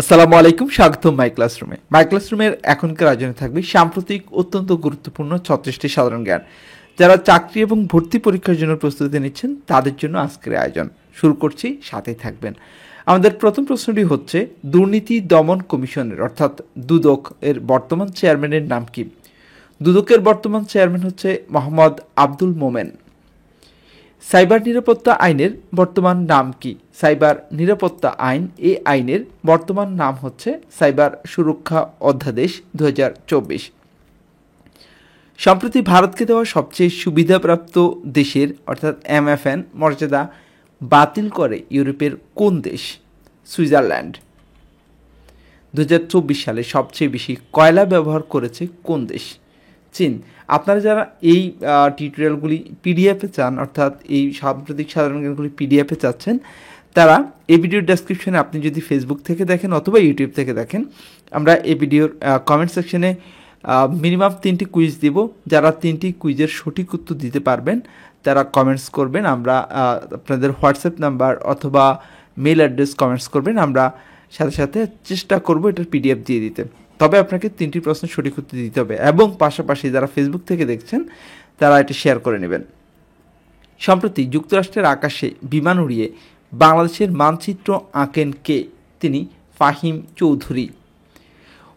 আসসালামু আলাইকুম, স্বাগতম মাই ক্লাসরুমে। মাই ক্লাসরুমের এখনকার আয়োজনে থাকবে সাম্প্রতিক অত্যন্ত গুরুত্বপূর্ণ ৩৬টি সাধারণ জ্ঞান। যারা চাকরি এবং ভর্তি পরীক্ষার জন্য প্রস্তুতি নিচ্ছেন তাদের জন্য আজকের আয়োজন। শুরু করছি, সাথেই থাকবেন। আমাদের প্রথম প্রশ্নটি হচ্ছে, দুর্নীতি দমন কমিশনের অর্থাৎ দুদক এর বর্তমান চেয়ারম্যানের নাম কি? দুদকের বর্তমান চেয়ারম্যান হচ্ছে মোহাম্মদ আব্দুল মোমেন। সাইবার নিরাপত্তা আইনের বর্তমান নাম কি? সাইবার নিরাপত্তা আইন, এই আইনের বর্তমান নাম হচ্ছে সাইবার সুরক্ষা অধ্যাদেশ ২০২৪। সম্প্রতি ভারতকে দেওয়া সবচেয়ে সুবিধাপ্রাপ্ত দেশের অর্থাৎ MFN মর্যাদা বাতিল করে ইউরোপের কোন দেশ? সুইজারল্যান্ড। ২০২৪ সালে সবচেয়ে বেশি কয়লা ব্যবহার করেছে কোন দেশ? চীন। আপনারা যারা এই টিউটোরিয়ালগুলি পিডিএফে চান, অর্থাৎ এই সাম্প্রতিক সাধারণ জ্ঞানগুলি পিডিএফে চাচ্ছেন, তারা এই ভিডিওর ডেসক্রিপশনে আপনি যদি ফেসবুক থেকে দেখেন অথবা ইউটিউব থেকে দেখেন, আমরা এই ভিডিওর কমেন্ট সেকশনে মিনিমাম 3টি কুইজ দিব। যারা 3টি কুইজের সঠিক উত্তর দিতে পারবেন তারা কমেন্টস করবেন। আমরা আপনাদের হোয়াটসঅ্যাপ নাম্বার অথবা মেল অ্যাড্রেস কমেন্টস করবেন, আমরা সাথে সাথে চেষ্টা করব এটার পিডিএফ দিয়ে দিতে। তবে আপনাকে 3টি প্রশ্নের সঠিক উত্তর দিতে হবে এবং পাশাপাশি যারা ফেসবুক থেকে দেখছেন তারা এটা শেয়ার করে নেবেন। সম্প্রতি যুক্তরাষ্ট্রের আকাশে বিমান উড়িয়ে বাংলাদেশের মানচিত্র আঁকেন কে? তিনি ফাহিম চৌধুরী।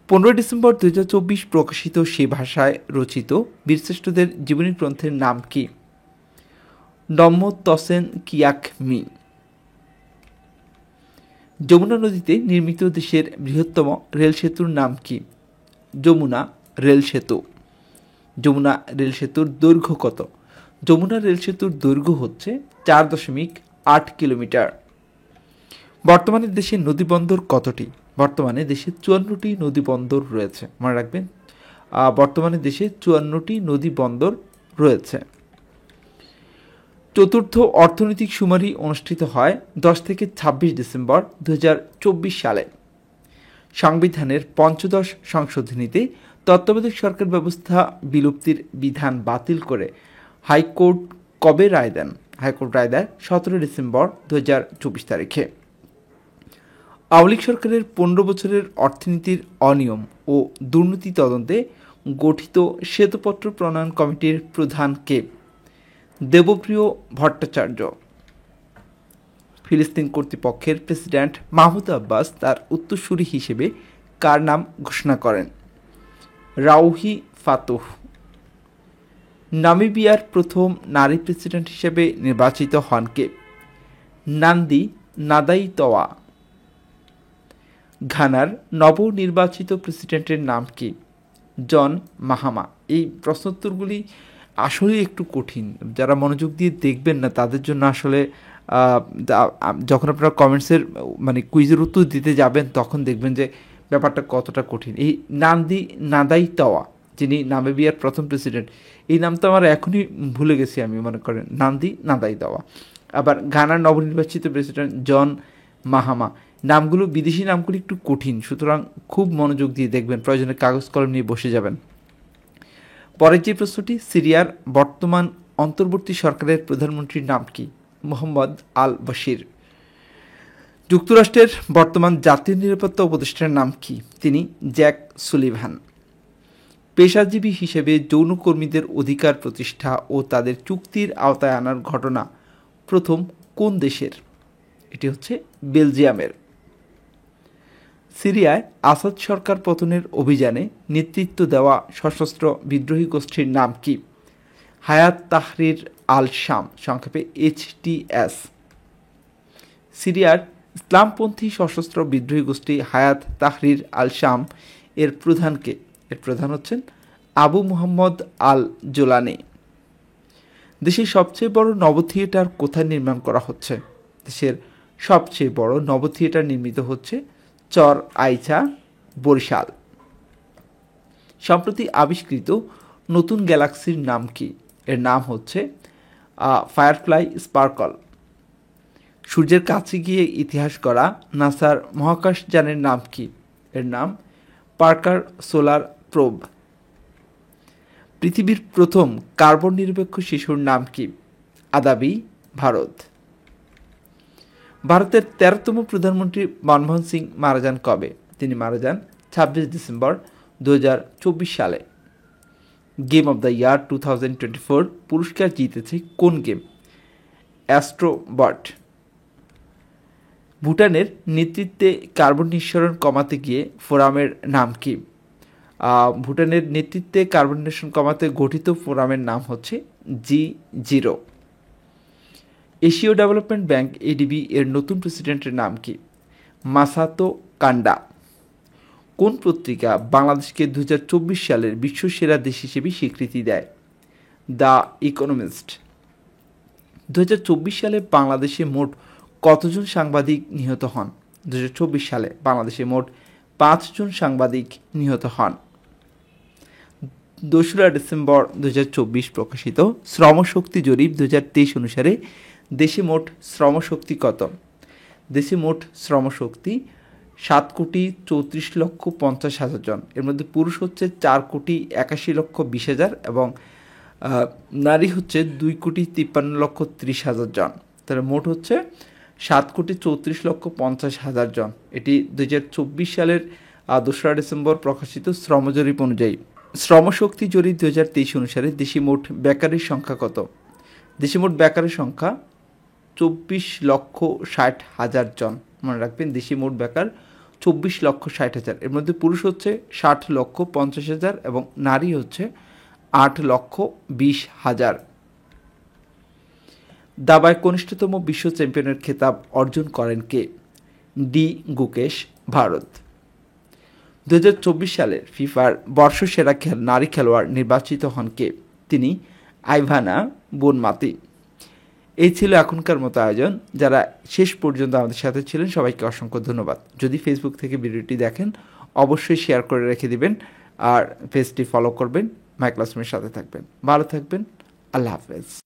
15 ডিসেম্বর 2024 প্রকাশিত সে ভাষায় রচিত বীরশ্রেষ্ঠদের জীবনী গ্রন্থের নাম কি? নম্মত তসেন কিয়াকমি। যমুনা নদীতে নির্মিত দেশের বৃহত্তম রেল সেতুর নাম কি? যমুনা রেল সেতু। যমুনা রেল সেতুর দৈর্ঘ্য কত? যমুনা রেল সেতুর দৈর্ঘ্য হচ্ছে 4.8 কিলোমিটার। বর্তমানে দেশে নদীবন্দর কতটি? বর্তমানে দেশে 54টি নদীবন্দর রয়েছে। মনে রাখবেন, বর্তমানে দেশে 54টি নদীবন্দর রয়েছে। চতুর্থ অর্থনৈতিক শুমারি অনুষ্ঠিত হয় 10 থেকে 26 ডিসেম্বর 2024 সালে। সংবিধানের ৫দশ সংশোধনীতে তত্ত্বাবধায়ক সরকার ব্যবস্থা বিলুপ্তির বিধান বাতিল করে হাইকোর্ট কবে রায় দেন? হাইকোর্ট রায় দেয় 17 ডিসেম্বর 2024 তারিখে। আওয়ামী লীগ সরকারের 15 বছরের অর্থনীতির অনিয়ম ও দুর্নীতি তদন্তে গঠিত শ্বেতপত্র প্রণয়ন কমিটির প্রধান কে? দেবপ্রিয় ভট্টাচার্য। ফিলিস্তিন কর্তৃপক্ষের প্রেসিডেন্ট মাহমুদ আব্বাস তার উত্তরসূরি হিসেবে কার নাম ঘোষণা করেন? রাউহি ফাতুহ। নামিবিয়ার প্রথম নারী প্রেসিডেন্ট হিসেবে নির্বাচিত হন কে? নান্দি নাদাইতওয়া। ঘানার নবনির্বাচিত প্রেসিডেন্টের নাম কি? জন মাহামা। এই প্রশ্নোত্তরগুলি আসলে একটু কঠিন, যারা মনোযোগ দিয়ে দেখবেন না তাদের জন্য আসলে যখন আপনারা কমেন্টসের কুইজের উত্তর দিতে যাবেন তখন দেখবেন যে ব্যাপারটা কতটা কঠিন। এই নান্দি নাদাইতওয়া, যিনি নামিবিয়ার প্রথম প্রেসিডেন্ট, এই নামটা আমার এখনই ভুলে গেছি আমি, মনে করেন নান্দি নাদাইতওয়া। আবার ঘানার নবনির্বাচিত প্রেসিডেন্ট জন মাহামা। নামগুলো, বিদেশি নামগুলো একটু কঠিন, সুতরাং খুব মনোযোগ দিয়ে দেখবেন, প্রয়োজনে কাগজ কলম নিয়ে বসে যাবেন। পরের যে প্রশ্নটি, সিরিয়ার বর্তমান অন্তর্বর্তী সরকারের প্রধানমন্ত্রীর নাম কি? মোহাম্মদ আল বশির। যুক্তরাষ্ট্রের বর্তমান জাতীয় নিরাপত্তা উপদেষ্টার নাম কি? তিনি জ্যাক সুলিভান। পেশাজীবী হিসেবে যৌনকর্মীদের অধিকার প্রতিষ্ঠা ও তাদের চুক্তির আওতায় আনার ঘটনা প্রথম কোন দেশের? এটি হচ্ছে বেলজিয়ামের। সিরিয়ায় আসাদ সরকার পতনের অভিযানে নেতৃত্ব দেওয়া সশস্ত্র বিদ্রোহী গোষ্ঠীর নাম কি? হায়াত তাহরির আল শাম, সংক্ষেপে HTS। সিরিয়ার ইসলামপন্থী সশস্ত্র বিদ্রোহী গোষ্ঠী হায়াত তাহরির আল শাম এর প্রধানকে? এর প্রধান হচ্ছেন আবু মুহাম্মদ আল জোলানি। দেশের সবচেয়ে বড় নব থিয়েটার কোথায় নির্মাণ করা হচ্ছে? দেশের সবচেয়ে বড় নব থিয়েটার নির্মিত হচ্ছে চর আইচা, বরিশাল। সম্প্রতি আবিষ্কৃত নতুন গ্যালাক্সির নাম কি? এর নাম হচ্ছে ফায়ারফ্লাই স্পার্কল। সূর্যের কাছে গিয়ে ইতিহাস করা নাসার মহাকাশযানের নাম কি? এর নাম পার্কার সোলার প্রোব। পৃথিবীর প্রথম কার্বন নিরপেক্ষ শিশুর নাম কি? আদাবি, ভারত। ভারতের 13তম প্রধানমন্ত্রী মনমোহন সিং মারা যান কবে? তিনি মারা যান 26 ডিসেম্বর 2024 সালে। গেম অব দ্য ইয়ার 2024 পুরস্কার জিতেছে কোন গেম? অ্যাস্ট্রোবট। ভুটানের নেতৃত্বে কার্বন নিঃসরণ কমাতে গিয়ে ফোরামের নাম কি? ভুটানের নেতৃত্বে কার্বন নিঃসরণ কমাতে গঠিত ফোরামের নাম হচ্ছে G0। এশীয় ডেভেলপমেন্ট ব্যাংক এডিবি এর নতুন প্রেসিডেন্টের নাম কি? মাসাতো কান্ডা। কোন পত্রিকা বাংলাদেশকে 2024 সালের বিশ্বসেরা দেশ হিসেবে স্বীকৃতি দেয়? The economist. 2024 সালে বাংলাদেশে মোট কতজন সাংবাদিক নিহত হন? 2024 সালে বাংলাদেশে মোট 5 জন সাংবাদিক নিহত হন। 2রা ডিসেম্বর 2024 প্রকাশিত শ্রমশক্তি জরিপ 2023 অনুসারে দেশে মোট শ্রমশক্তি কত? দেশে মোট শ্রমশক্তি 7,34,50,000 জন। এর মধ্যে পুরুষ হচ্ছে 4,81,20,000 এবং নারী হচ্ছে 2,53,30,000 জন। তাহলে মোট হচ্ছে 7,34,50,000 জন। এটি 2024 সালের 2রা ডিসেম্বর প্রকাশিত শ্রম জরিপ অনুযায়ী। শ্রমশক্তি জরিপ 2023 অনুসারে দেশে মোট বেকারের সংখ্যা কত? দেশে মোট বেকারের সংখ্যা 24,60,000 জন। মনে রাখবেন, দেশে মোট বেকার 24,60,000। এর মধ্যে পুরুষ হচ্ছে 60,50,000 এবং নারী হচ্ছে 8,20,000। দাবায় কনিষ্ঠতম বিশ্ব চ্যাম্পিয়নের খেতাব অর্জন করেন কে? ডি গুকেশ, ভারত। 2024 সালের ফিফার বর্ষসেরা নারী খেলোয়াড় নির্বাচিত হন কে? তিনি আইভানা বোনমাতি। এই ছিল এখনকার মতো আয়োজন। যারা শেষ পর্যন্ত আমাদের সাথে ছিলেন সবাইকে অসংখ্য ধন্যবাদ। যদি ফেসবুক থেকে ভিডিওটি দেখেন অবশ্যই শেয়ার করে রেখে দিবেন আর পেজটি ফলো করবেন। মাই ক্লাসরুমের সাথে থাকবেন। ভালো থাকবেন। আল্লাহ হাফেজ।